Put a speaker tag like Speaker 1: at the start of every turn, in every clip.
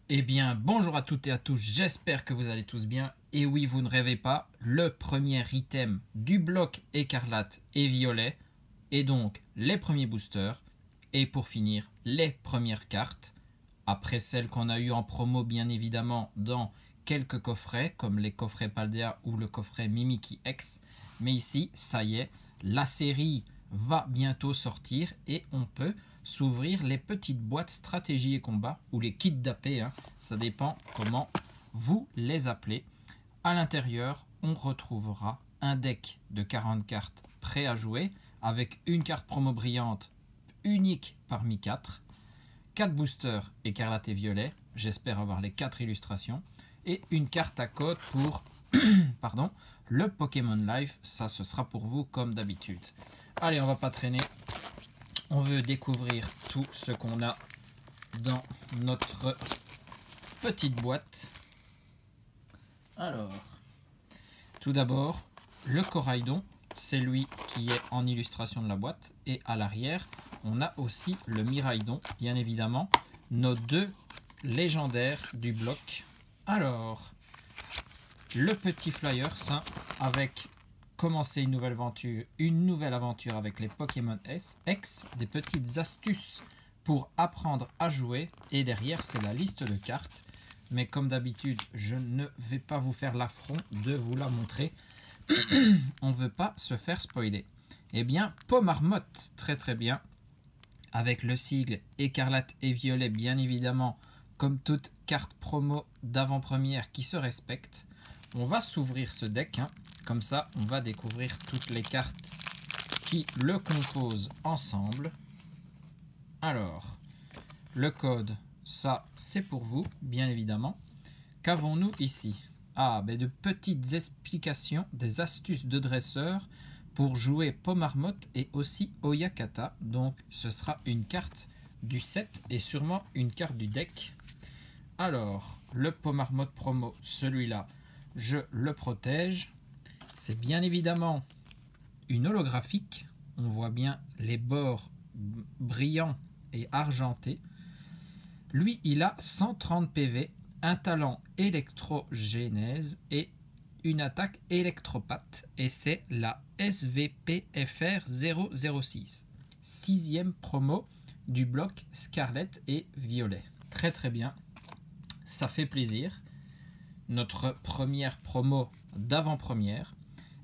Speaker 1: Eh bien, bonjour à toutes et à tous, j'espère que vous allez tous bien. Et oui, vous ne rêvez pas, le premier item du bloc écarlate et violet, et donc les premiers boosters, et pour finir, les premières cartes, après celles qu'on a eues en promo bien évidemment dans quelques coffrets, comme les coffrets Paldea ou le coffret Mimikyu X. Mais ici, ça y est, la série va bientôt sortir et on peut s'ouvrir les petites boîtes stratégie et combat ou les kits d'AP, ça dépend comment vous les appelez. À l'intérieur, on retrouvera un deck de 40 cartes prêt à jouer avec une carte promo brillante unique parmi 4, 4 boosters écarlate et violet, j'espère avoir les 4 illustrations, et une carte à code pour pardon, le Pokémon Life, ça ce sera pour vous comme d'habitude. Allez, on va pas traîner. On veut découvrir tout ce qu'on a dans notre petite boîte. Alors, tout d'abord, le Coraidon, c'est lui qui est en illustration de la boîte. Et à l'arrière, on a aussi le Miraidon, bien évidemment, nos deux légendaires du bloc. Alors, le petit flyer, ça, avec commencer une nouvelle aventure avec les Pokémon X, des petites astuces pour apprendre à jouer, et derrière c'est la liste de cartes, mais comme d'habitude je ne vais pas vous faire l'affront de vous la montrer, on ne veut pas se faire spoiler. Eh bien, Pomarmotte, très très bien, avec le sigle écarlate et violet bien évidemment, comme toute carte promo d'avant-première qui se respecte. On va s'ouvrir ce deck, comme ça on va découvrir toutes les cartes qui le composent ensemble. Alors, le code, ça c'est pour vous, bien évidemment. Qu'avons-nous ici? Ah, ben de petites explications, des astuces de dresseur pour jouer Pomarmotte et aussi Oyakata. Donc ce sera une carte du set et sûrement une carte du deck. Alors, le Pomarmotte promo, celui-là, je le protège. C'est bien évidemment une holographique. On voit bien les bords brillants et argentés. Lui, il a 130 PV, un talent électrogénèse et une attaque électropathe. Et c'est la SVPFR 006. 6e promo du bloc Scarlet et Violet. Très très bien. Ça fait plaisir. Notre première promo d'avant-première.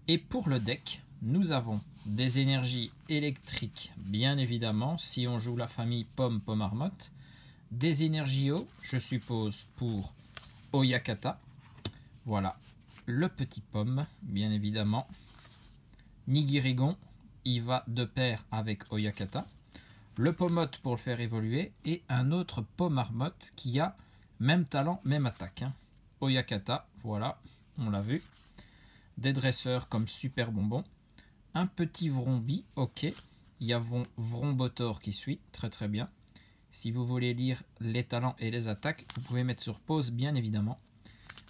Speaker 1: Et pour le deck, nous avons des énergies électriques, bien évidemment, si on joue la famille Pomme-Pomarmotte. Des énergies eau, je suppose, pour Oyakata. Voilà, le petit Pomme, bien évidemment. Nigirigon, il va de pair avec Oyakata. Le Pomotte pour le faire évoluer. Et un autre Pomarmotte qui a même talent, même attaque. Oyakata, voilà, on l'a vu. Des dresseurs comme Super Bonbon. Un petit Vrombi, ok. Il y a Vrombotor qui suit, très très bien. Si vous voulez lire les talents et les attaques, vous pouvez mettre sur pause, bien évidemment.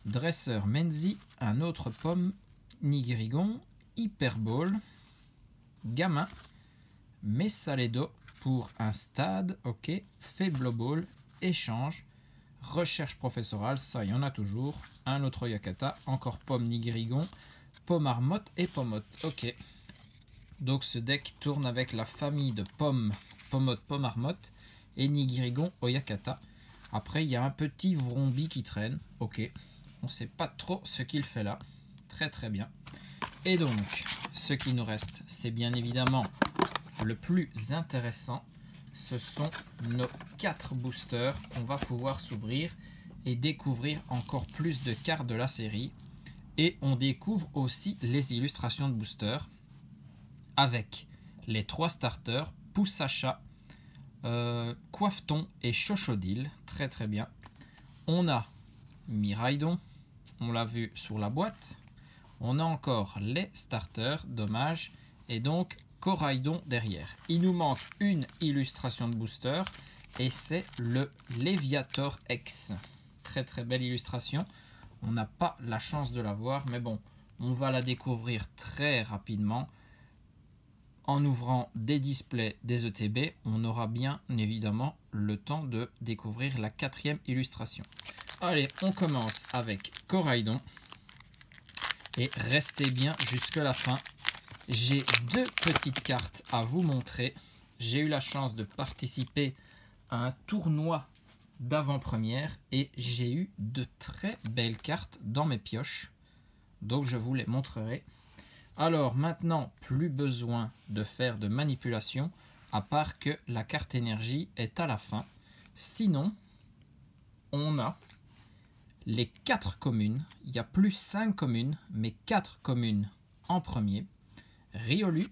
Speaker 1: Dresseur Menzi, un autre Pomme, Nigirigon, Hyperball, Gamin, Messaledo pour un stade, ok. Faibloball, Échange, Recherche professorale, ça il y en a toujours. Un autre Oyakata, encore Pomme Nigirigon, Pomarmotte et Pomotte. Ok. Donc ce deck tourne avec la famille de Pomme, Pomotte, Pomarmotte et Nigirigon Oyakata. Après il y a un petit Vrombi qui traîne. Ok. On ne sait pas trop ce qu'il fait là. Très très bien. Et donc ce qui nous reste, c'est bien évidemment le plus intéressant. Ce sont nos 4 boosters qu'on va pouvoir s'ouvrir et découvrir encore plus de cartes de la série. Et on découvre aussi les illustrations de boosters avec les 3 starters, Poussacha, Coiffeton et Chochodile. Très très bien. On a Miraidon, on l'a vu sur la boîte. On a encore les starters, dommage. Et donc Coraidon derrière. Il nous manque une illustration de booster et c'est le Léviator X. Très très belle illustration. On n'a pas la chance de la voir, mais bon, on va la découvrir très rapidement en ouvrant des displays des ETB, on aura bien évidemment le temps de découvrir la 4e illustration. Allez, on commence avec Coraidon. Et restez bien jusque la fin. J'ai 2 petites cartes à vous montrer. J'ai eu la chance de participer à un tournoi d'avant-première et j'ai eu de très belles cartes dans mes pioches. Donc je vous les montrerai. Alors maintenant, plus besoin de faire de manipulation, à part que la carte énergie est à la fin. Sinon, on a les 4 communes. Il y a plus 5 communes, mais 4 communes en premier. Riolu,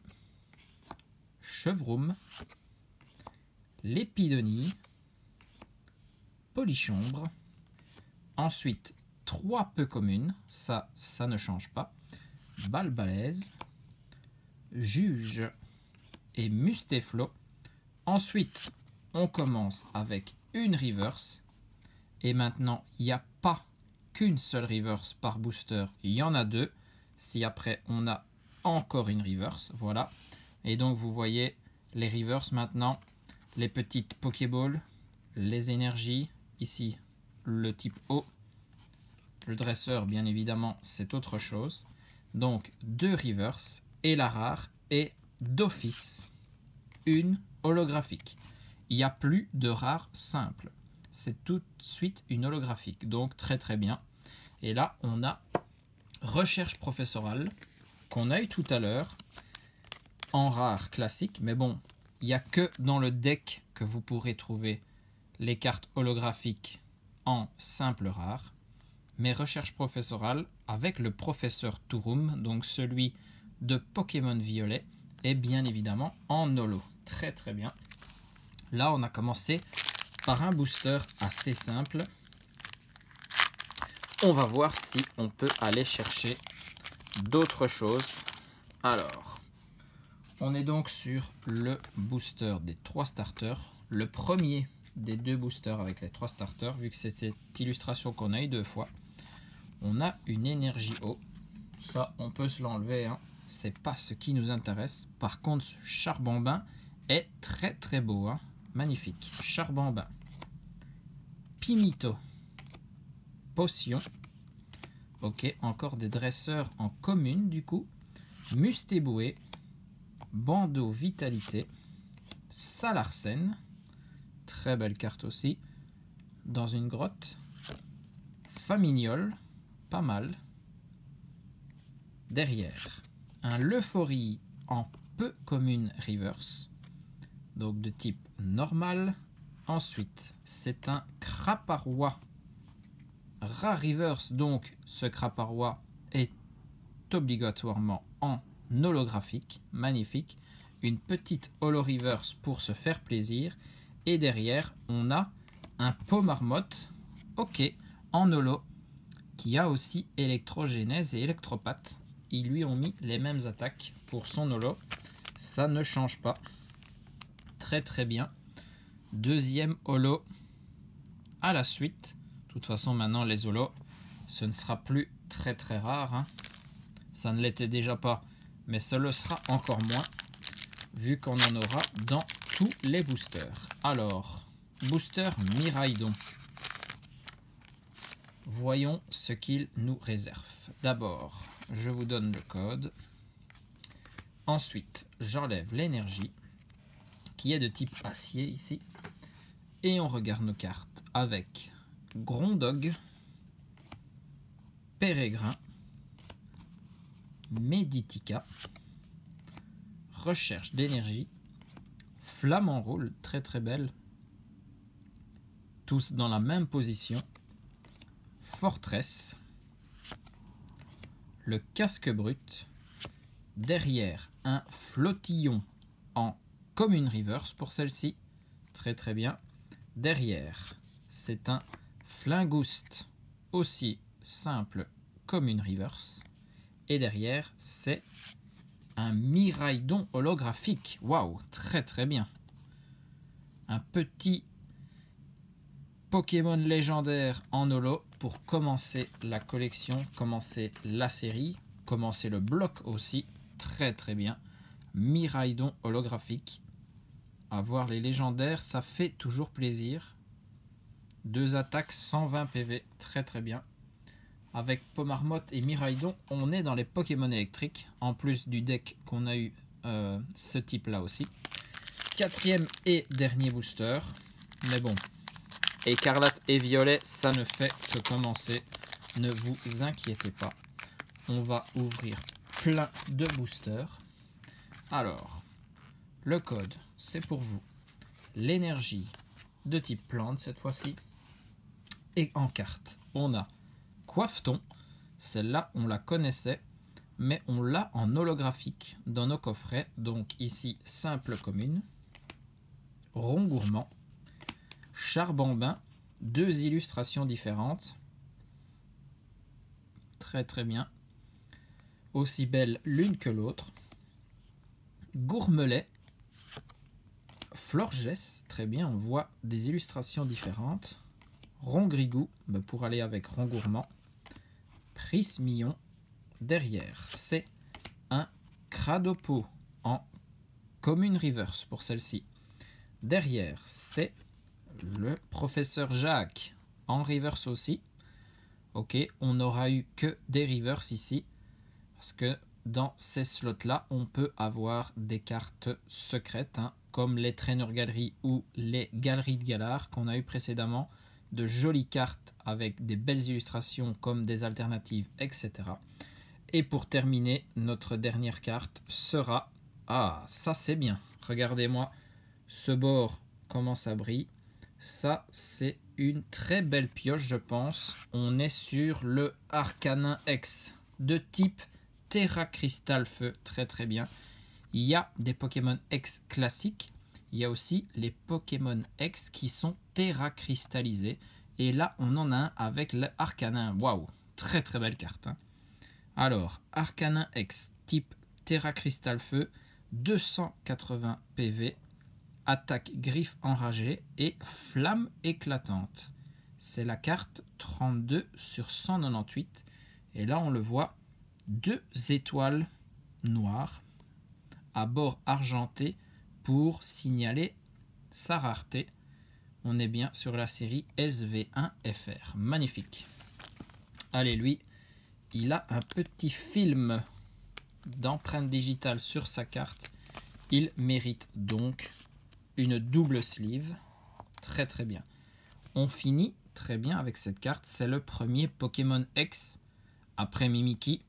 Speaker 1: Chevroum, Lépidonie, Polychombre. Ensuite, 3 peu communes, ça ne change pas. Balbalaise, Juge et Mustéflo. Ensuite, on commence avec une reverse. Et maintenant, il n'y a pas qu'une seule reverse par booster, il y en a 2. Si après, on a encore une reverse, voilà. Et donc, vous voyez les reverses maintenant, les petites Pokéballs, les énergies, ici, le type O. Le dresseur, bien évidemment, c'est autre chose. Donc, 2 reverse et la rare est d'office une holographique. Il n'y a plus de rare simple. C'est tout de suite une holographique. Donc, très très bien. Et là, on a recherche professorale qu'on a eu tout à l'heure en rare classique. Mais bon, il n'y a que dans le deck que vous pourrez trouver les cartes holographiques en simple rare. Mais recherche professorale avec le professeur Touroum, donc celui de Pokémon Violet, est bien évidemment en holo. Très très bien. Là, on a commencé par un booster assez simple. On va voir si on peut aller chercher d'autres choses. Alors, on est donc sur le booster des 3 starters. Le premier des 2 boosters avec les 3 starters, vu que c'est cette illustration qu'on a eu 2 fois. On a une énergie eau. Ça, on peut se l'enlever, hein. C'est pas ce qui nous intéresse. Par contre, ce Charbambin est très très beau, hein. Magnifique. Charbambin. Pimito. Potion. Ok, encore des dresseurs en commune du coup. Mustéboué. Bandeau Vitalité. Salarsen. Très belle carte aussi. Dans une grotte. Famignol. Pas mal. Derrière, un Leuphorie en peu commune reverse, donc de type normal. Ensuite, c'est un Craparois rare reverse, donc ce Craparois est obligatoirement en holographique. Magnifique. Une petite holo reverse pour se faire plaisir. Et derrière, on a un Pomarmotte, ok, en holo, qui a aussi électrogénèse et électropathe. Ils lui ont mis les mêmes attaques pour son holo. Ça ne change pas. Très très bien. Deuxième holo à la suite. De toute façon, maintenant les holos, ce ne sera plus très très rare, hein. Ça ne l'était déjà pas, mais ce le sera encore moins, vu qu'on en aura dans tous les boosters. Alors, booster Miraidon. Voyons ce qu'il nous réserve. D'abord, je vous donne le code. Ensuite, j'enlève l'énergie, qui est de type acier ici. Et on regarde nos cartes avec Grondog, Pérégrin, Meditica, Recherche d'énergie, Flamant Rôle, très très belle. Tous dans la même position. Fortress, le casque brut, derrière un flottillon en commune reverse pour celle-ci, très très bien. Derrière, c'est un Flingouste aussi simple commune reverse. Et derrière, c'est un Miraidon holographique. Waouh, très très bien. Un petit Pokémon légendaire en holo pour commencer la collection, commencer la série, commencer le bloc aussi. Très très bien. Miraidon holographique. À voir les légendaires, ça fait toujours plaisir. 2 attaques, 120 PV, très très bien. Avec Pomarmotte et Miraidon, on est dans les Pokémon électriques, en plus du deck qu'on a eu ce type là aussi. 4e et dernier booster, mais bon, écarlate et violet, ça ne fait que commencer, ne vous inquiétez pas. On va ouvrir plein de boosters. Alors, le code, c'est pour vous. L'énergie de type plante cette fois-ci. Et en carte, on a Coiffeton. Celle-là, on la connaissait, mais on l'a en holographique dans nos coffrets. Donc ici, simple commune. Rongourmand. Charbambin. 2 illustrations différentes. Très très bien. Aussi belle l'une que l'autre. Gourmelet. Florges, très bien, on voit des illustrations différentes. Rongrigou, pour aller avec Rongourmand. Prismillon. Derrière, c'est un Cradopo en commune reverse pour celle-ci. Derrière, c'est le professeur Jacques en reverse aussi. Ok, on n'aura eu que des reverse ici, parce que dans ces slots-là, on peut avoir des cartes secrètes, comme les Trainer Gallery ou les Galeries de Galar qu'on a eu précédemment. De jolies cartes avec des belles illustrations comme des alternatives, etc. Et pour terminer, notre dernière carte sera... Ah, ça c'est bien. Regardez-moi ce bord, comment ça brille. Ça, c'est une très belle pioche, je pense. On est sur le Arcanin X de type Terra Crystal Feu. Très très bien. Il y a des Pokémon X classiques. Il y a aussi les Pokémon X qui sont Terra cristallisés. Et là, on en a un avec l'Arcanin. Waouh, très très belle carte. Alors, Arcanin X type Terra Crystal Feu, 280 PV, attaque griffe enragée et flamme éclatante. C'est la carte 32 sur 198. Et là, on le voit, 2 étoiles noires à bord argenté pour signaler sa rareté. On est bien sur la série SV1FR. Magnifique. Allez, lui, il a un petit film d'empreinte digitale sur sa carte. Il mérite donc une double sleeve. Très très bien. On finit très bien avec cette carte. C'est le premier Pokémon X après Mimikyu,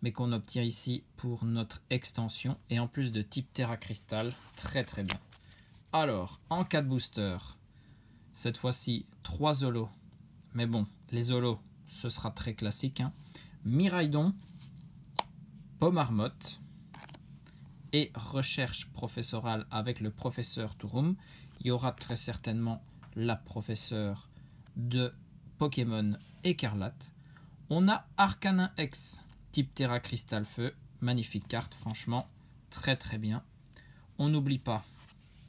Speaker 1: mais qu'on obtient ici pour notre extension. Et en plus de type Terra Crystal. Très très bien. Alors, en 4 boosters, cette fois-ci 3 Zolos. Mais bon, les Zolos, ce sera très classique. Miraidon, Pomarmotte et recherche professorale avec le professeur Touroum. Il y aura très certainement la professeure de Pokémon Écarlate. On a Arcanin X, type Terra Crystal Feu. Magnifique carte, franchement, très très bien. On n'oublie pas,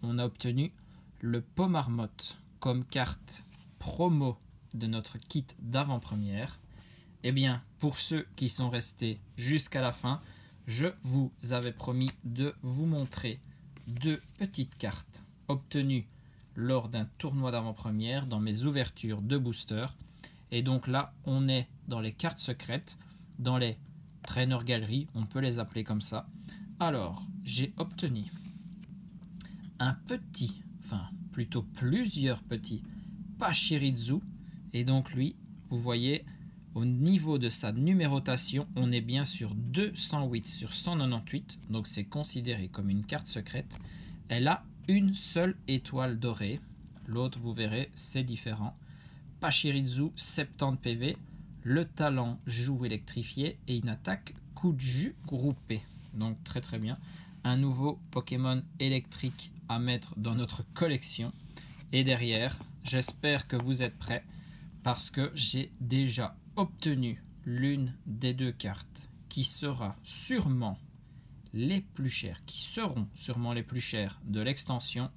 Speaker 1: on a obtenu le Pomarmotte comme carte promo de notre kit d'avant-première. Eh bien, pour ceux qui sont restés jusqu'à la fin, je vous avais promis de vous montrer 2 petites cartes obtenues lors d'un tournoi d'avant-première dans mes ouvertures de boosters. Et donc là, on est dans les cartes secrètes, dans les Trainer Gallery, on peut les appeler comme ça. Alors, j'ai obtenu un petit, enfin plutôt plusieurs petits Pachirisu. Et donc lui, vous voyez, au niveau de sa numérotation, on est bien sur 208 sur 198. Donc c'est considéré comme une carte secrète. Elle a une seule étoile dorée. L'autre, vous verrez, c'est différent. Pachirisu, 70 PV. Le talent joue électrifié et une attaque coup de jus groupé. Donc très très bien. Un nouveau Pokémon électrique à mettre dans notre collection. Et derrière, j'espère que vous êtes prêts parce que j'ai déjà obtenu l'une des 2 cartes qui sera sûrement les plus chères, qui seront sûrement les plus chères de l'extension.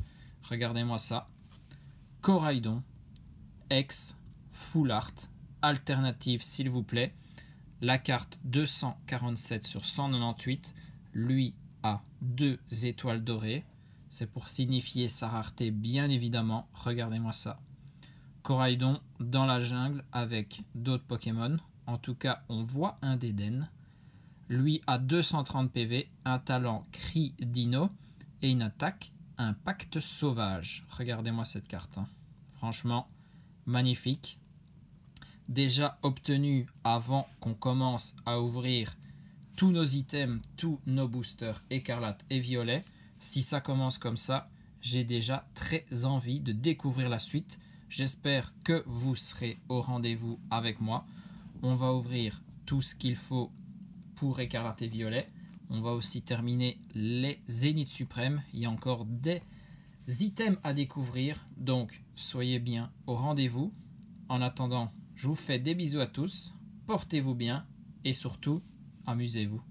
Speaker 1: Regardez-moi ça. Coraidon X Full Art alternative s'il vous plaît. La carte 247 sur 198, lui a 2 étoiles dorées. C'est pour signifier sa rareté, bien évidemment. Regardez-moi ça. Coraidon dans la jungle avec d'autres Pokémon. En tout cas, on voit un d'Eden. Lui a 230 PV, un talent Cri Dino et une attaque Impact Sauvage. Regardez-moi cette carte. Franchement, magnifique. Déjà obtenu avant qu'on commence à ouvrir tous nos items, tous nos boosters écarlate et violet. Si ça commence comme ça, j'ai déjà très envie de découvrir la suite. J'espère que vous serez au rendez-vous avec moi. On va ouvrir tout ce qu'il faut pour écarlate et violet. On va aussi terminer les zéniths suprêmes. Il y a encore des items à découvrir. Donc, soyez bien au rendez-vous. En attendant, je vous fais des bisous à tous. Portez-vous bien et surtout, amusez-vous.